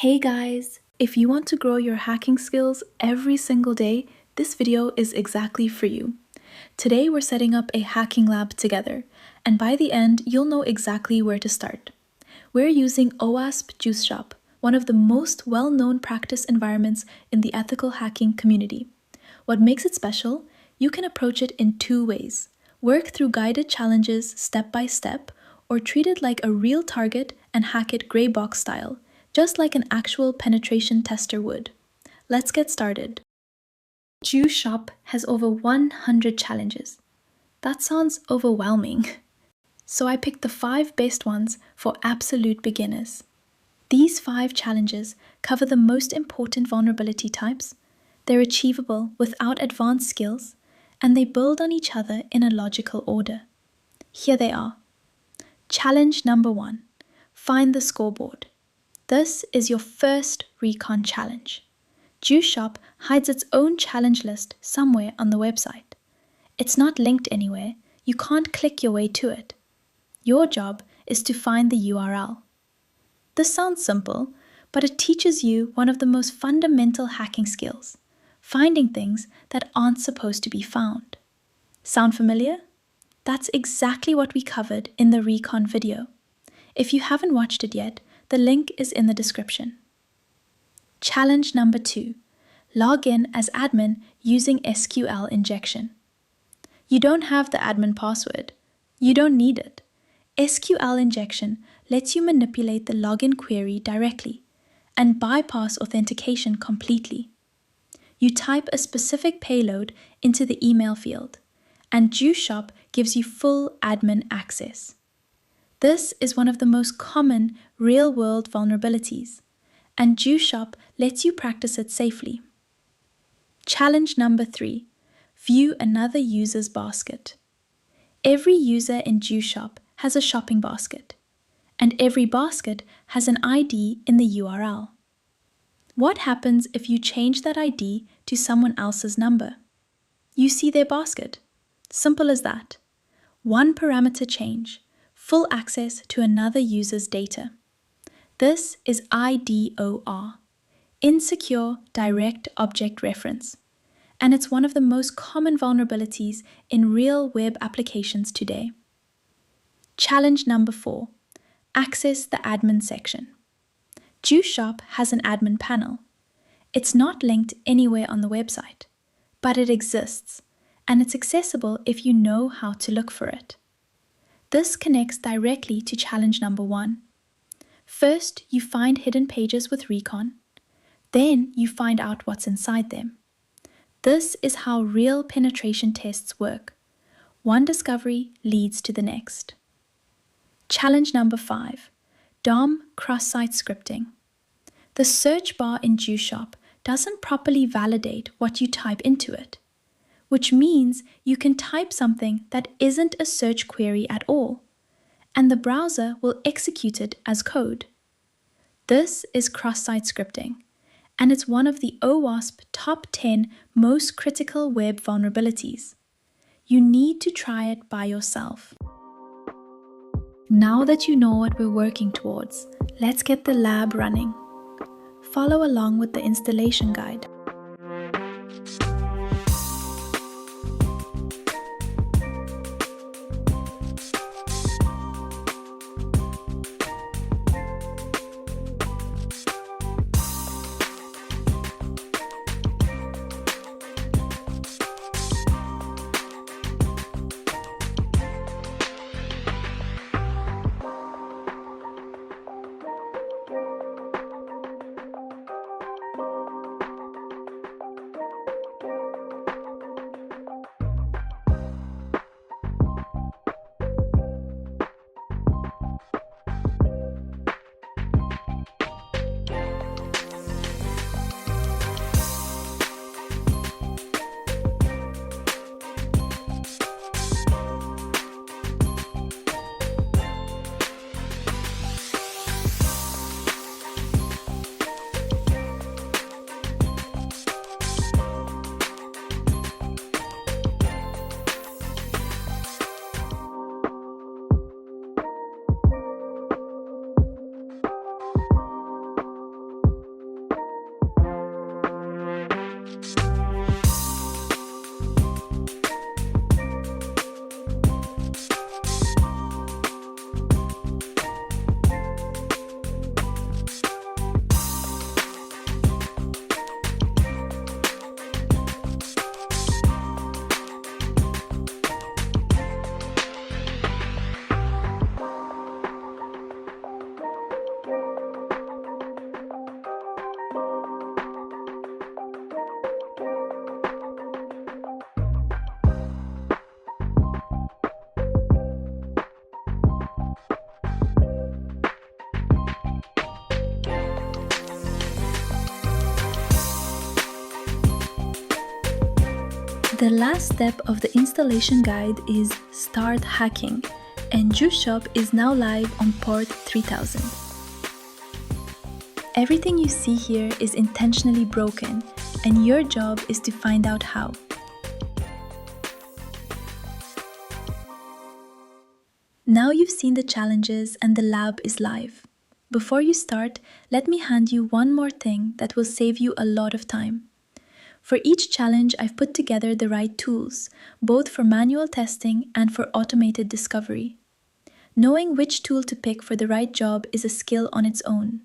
Hey guys! If you want to grow your hacking skills every single day, this video is exactly for you. Today we're setting up a hacking lab together, and by the end you'll know exactly where to start. We're using OWASP Juice Shop, one of the most well-known practice environments in the ethical hacking community. What makes it special? You can approach it in two ways. Work through guided challenges step by step, or treat it like a real target and hack it gray box style, just like an actual penetration tester would. Let's get started. Juice Shop has over 100 challenges. That sounds overwhelming. So I picked the 5 best ones for absolute beginners. These 5 challenges cover the most important vulnerability types. They're achievable without advanced skills, and they build on each other in a logical order. Here they are. Challenge number 1. Find the scoreboard. This is your first recon challenge. Juice Shop hides its own challenge list somewhere on the website. It's not linked anywhere. You can't click your way to it. Your job is to find the URL. This sounds simple, but it teaches you one of the most fundamental hacking skills: finding things that aren't supposed to be found. Sound familiar? That's exactly what we covered in the recon video. If you haven't watched it yet, the link is in the description. Challenge number 2. Log in as admin using SQL Injection. You don't have the admin password. You don't need it. SQL Injection lets you manipulate the login query directly and bypass authentication completely. You type a specific payload into the email field, and Juice Shop gives you full admin access. This is one of the most common real-world vulnerabilities, and Juice Shop lets you practice it safely. Challenge number 3. View another user's basket. Every user in Juice Shop has a shopping basket, and every basket has an ID in the URL. What happens if you change that ID to someone else's number? You see their basket. Simple as that. One parameter change. Full access to another user's data. This is IDOR, Insecure Direct Object Reference, and it's one of the most common vulnerabilities in real web applications today. Challenge number 4. Access the admin section. Juice Shop has an admin panel. It's not linked anywhere on the website, but it exists, and it's accessible if you know how to look for it. This connects directly to challenge number 1. First, you find hidden pages with recon. Then you find out what's inside them. This is how real penetration tests work. One discovery leads to the next. Challenge number 5. DOM cross-site scripting. The search bar in Juice Shop doesn't properly validate what you type into it, which means you can type something that isn't a search query at all, and the browser will execute it as code. This is cross-site scripting, and it's one of the OWASP top 10 most critical web vulnerabilities. You need to try it by yourself. Now that you know what we're working towards, let's get the lab running. Follow along with the installation guide. The last step of the installation guide is Start Hacking, and Juice Shop is now live on port 3000. Everything you see here is intentionally broken, and your job is to find out how. Now you've seen the challenges and the lab is live. Before you start, let me hand you one more thing that will save you a lot of time. For each challenge, I've put together the right tools, both for manual testing and for automated discovery. Knowing which tool to pick for the right job is a skill on its own.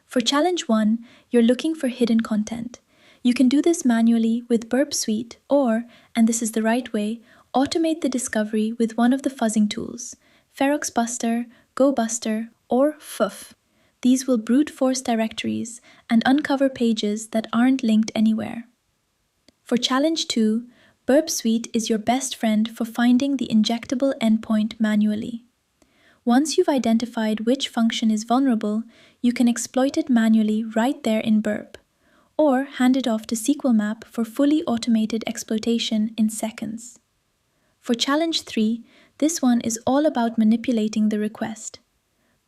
For challenge 1, you're looking for hidden content. You can do this manually with Burp Suite or, and this is the right way, automate the discovery with one of the fuzzing tools, FeroxBuster, GoBuster, or FUF. These will brute force directories and uncover pages that aren't linked anywhere. For challenge 2, Burp Suite is your best friend for finding the injectable endpoint manually. Once you've identified which function is vulnerable, you can exploit it manually right there in Burp, or hand it off to SQL Map for fully automated exploitation in seconds. For challenge 3, this one is all about manipulating the request.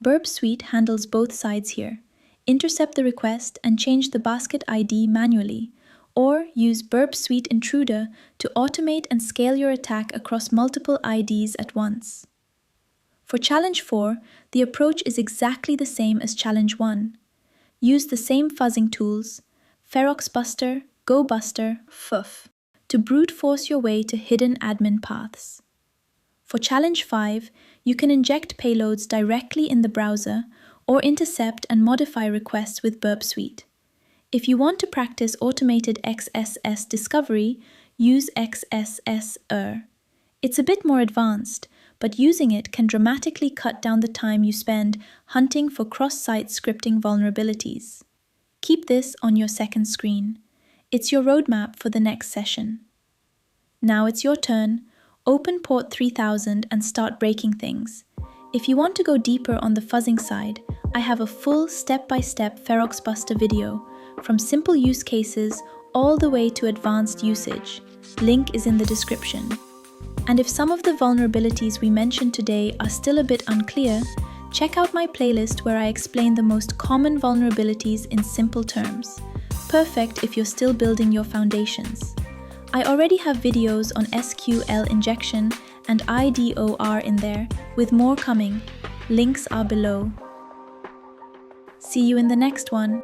Burp Suite handles both sides here. Intercept the request and change the basket ID manually, or use Burp Suite Intruder to automate and scale your attack across multiple IDs at once. For challenge 4, the approach is exactly the same as challenge 1. Use the same fuzzing tools, FeroxBuster, GoBuster, FUF, to brute force your way to hidden admin paths. For challenge 5, you can inject payloads directly in the browser or intercept and modify requests with Burp Suite. If you want to practice automated XSS discovery, use XSSer. It's a bit more advanced, but using it can dramatically cut down the time you spend hunting for cross-site scripting vulnerabilities. Keep this on your second screen. It's your roadmap for the next session. Now it's your turn. Open port 3000 and start breaking things. If you want to go deeper on the fuzzing side, I have a full step-by-step FeroxBuster video, from simple use cases all the way to advanced usage. Link is in the description. And if some of the vulnerabilities we mentioned today are still a bit unclear, check out my playlist where I explain the most common vulnerabilities in simple terms. Perfect if you're still building your foundations. I already have videos on SQL Injection and IDOR in there, with more coming. Links are below. See you in the next one.